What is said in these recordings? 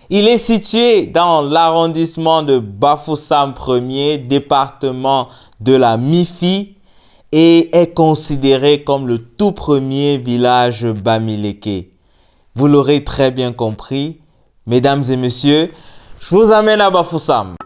Il est situé dans l'arrondissement de Bafoussam 1er, département de la Mifi, et est considéré comme le tout premier village bamileke. Vous l'aurez très bien compris, mesdames et messieurs, je vous amène à Bafoussam.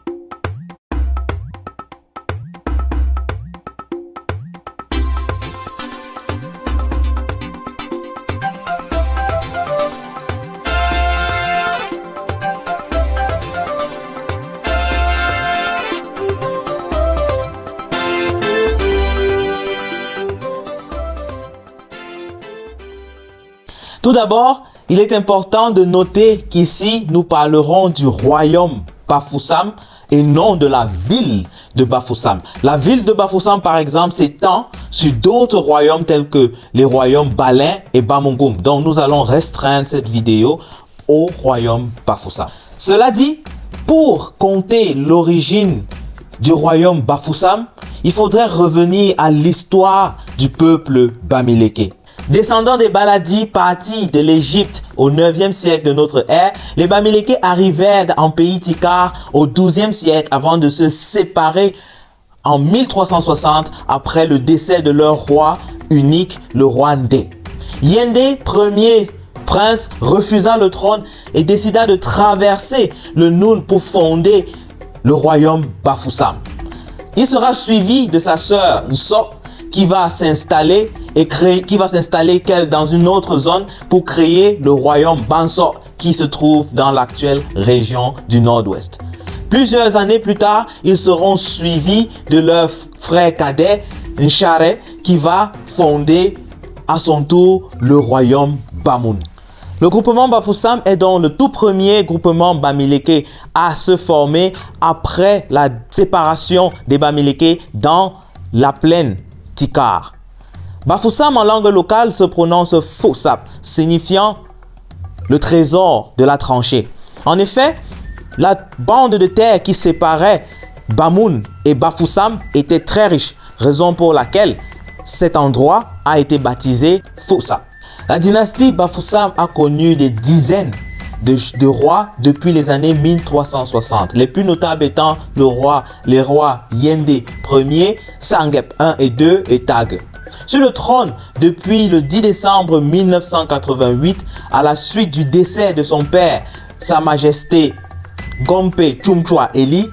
Tout d'abord, il est important de noter qu'ici, nous parlerons du royaume Bafoussam et non de la ville de Bafoussam. La ville de Bafoussam, par exemple, s'étend sur d'autres royaumes tels que les royaumes Balin et Bamungum. Donc, nous allons restreindre cette vidéo au royaume Bafoussam. Cela dit, pour compter l'origine du royaume Bafoussam, il faudrait revenir à l'histoire du peuple bamileke. Descendants des Baladi partis de l'Égypte au 9e siècle de notre ère, les Bamileke arrivèrent en pays Tikar au 12e siècle avant de se séparer en 1360 après le décès de leur roi unique, le roi Ndé. Yende, premier prince, refusa le trône et décida de traverser le Noun pour fonder le royaume Bafoussam. Il sera suivi de sa sœur Nsok qui va s'installer dans une autre zone pour créer le royaume Bansok qui se trouve dans l'actuelle région du nord-ouest. Plusieurs années plus tard, ils seront suivis de leur frère cadet Nchare qui va fonder à son tour le royaume Bamoun. Le groupement Bafoussam est donc le tout premier groupement bamileke à se former après la séparation des Bamileke dans la plaine Tikar. Bafoussam en langue locale se prononce Foussap, signifiant le trésor de la tranchée. En effet, la bande de terre qui séparait Bamoun et Bafoussam était très riche, raison pour laquelle cet endroit a été baptisé Foussap. La dynastie Bafoussam a connu des dizaines de rois depuis les années 1360. Les plus notables étant les rois Yende Ier, Sangep I et II et Tag. Sur le trône depuis le 10 décembre 1988, à la suite du décès de son père, Sa Majesté Ngompe Chumchwa Eli,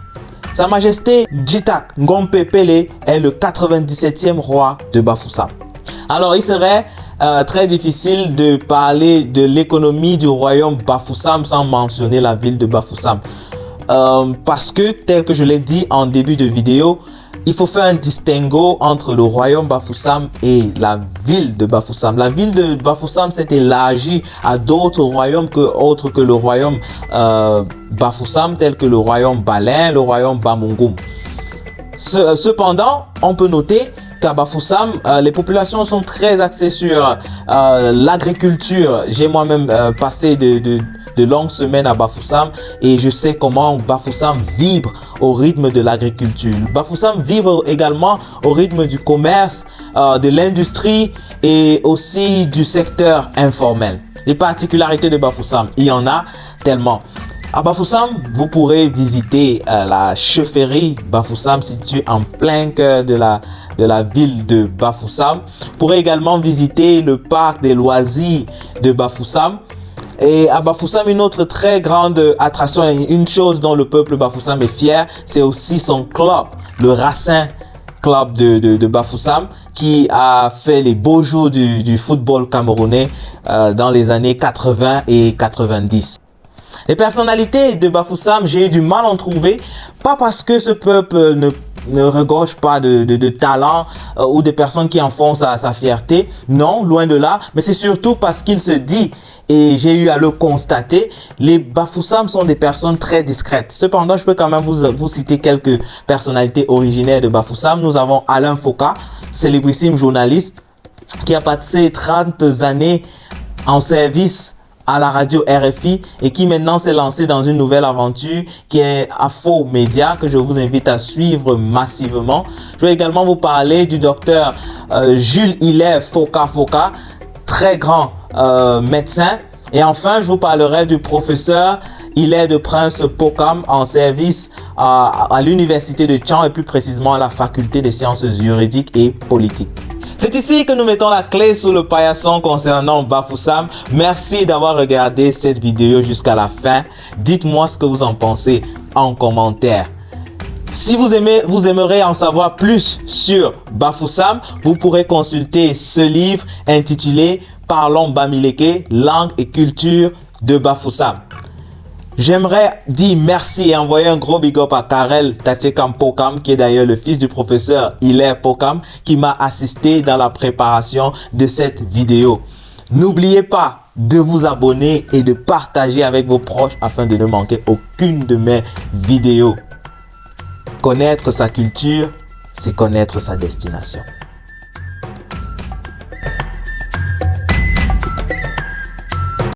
Sa Majesté Djitak Ngompe Pele est le 97e roi de Bafoussam. Alors, il serait très difficile de parler de l'économie du royaume Bafoussam sans mentionner la ville de Bafoussam. Parce que, tel que je l'ai dit en début de vidéo, il faut faire un distinguo entre le royaume Bafoussam et la ville de Bafoussam. La ville de Bafoussam s'est élargie à d'autres royaumes autres que le royaume Bafoussam, tels que le royaume Balin, le royaume Bamungum. Cependant, on peut noter qu'à Bafoussam, les populations sont très axées sur l'agriculture. J'ai moi-même passé de longues semaines à Bafoussam et je sais comment Bafoussam vibre au rythme de l'agriculture. Bafoussam vibre également au rythme du commerce, de l'industrie et aussi du secteur informel. Les particularités de Bafoussam, il y en a tellement. À Bafoussam, vous pourrez visiter la chefferie Bafoussam située en plein cœur de la ville de Bafoussam. Vous pourrez également visiter le parc des loisirs de Bafoussam. Et à Bafoussam, une autre très grande attraction, une chose dont le peuple Bafoussam est fier, c'est aussi son club, le Racing Club de Bafoussam, qui a fait les beaux jours du football camerounais dans les années 80 et 90. Les personnalités de Bafoussam, j'ai eu du mal à en trouver, pas parce que ce peuple ne regorge pas de talent ou de personnes qui en font sa fierté, non, loin de là, mais c'est surtout parce qu'il se dit, et j'ai eu à le constater, les Bafoussam sont des personnes très discrètes. Cependant, je peux quand même vous citer quelques personnalités originaires de Bafoussam. Nous avons Alain Foka, célébrissime journaliste, qui a passé 30 années en service à la radio RFI et qui maintenant s'est lancé dans une nouvelle aventure qui est Afo Média, que je vous invite à suivre massivement. Je vais également vous parler du docteur Jules Hilaire Foka, très grand médecin Et enfin, je vous parlerai du professeur Hilaire de Prince Pokam en service à l'université de Caen et plus précisément à la faculté des sciences juridiques et politiques. C'est ici que nous mettons la clé sur le paillasson concernant Bafoussam. Merci d'avoir regardé cette vidéo jusqu'à la fin. Dites-moi ce que vous en pensez en commentaire. Si vous aimerez en savoir plus sur Bafoussam, vous pourrez consulter ce livre intitulé Parlons Bamileke, langue et culture de Bafoussam. J'aimerais dire merci et envoyer un gros big up à Karel Tatekam Pokam, qui est d'ailleurs le fils du professeur Hilaire Pokam, qui m'a assisté dans la préparation de cette vidéo. N'oubliez pas de vous abonner et de partager avec vos proches afin de ne manquer aucune de mes vidéos. Connaître sa culture, c'est connaître sa destination.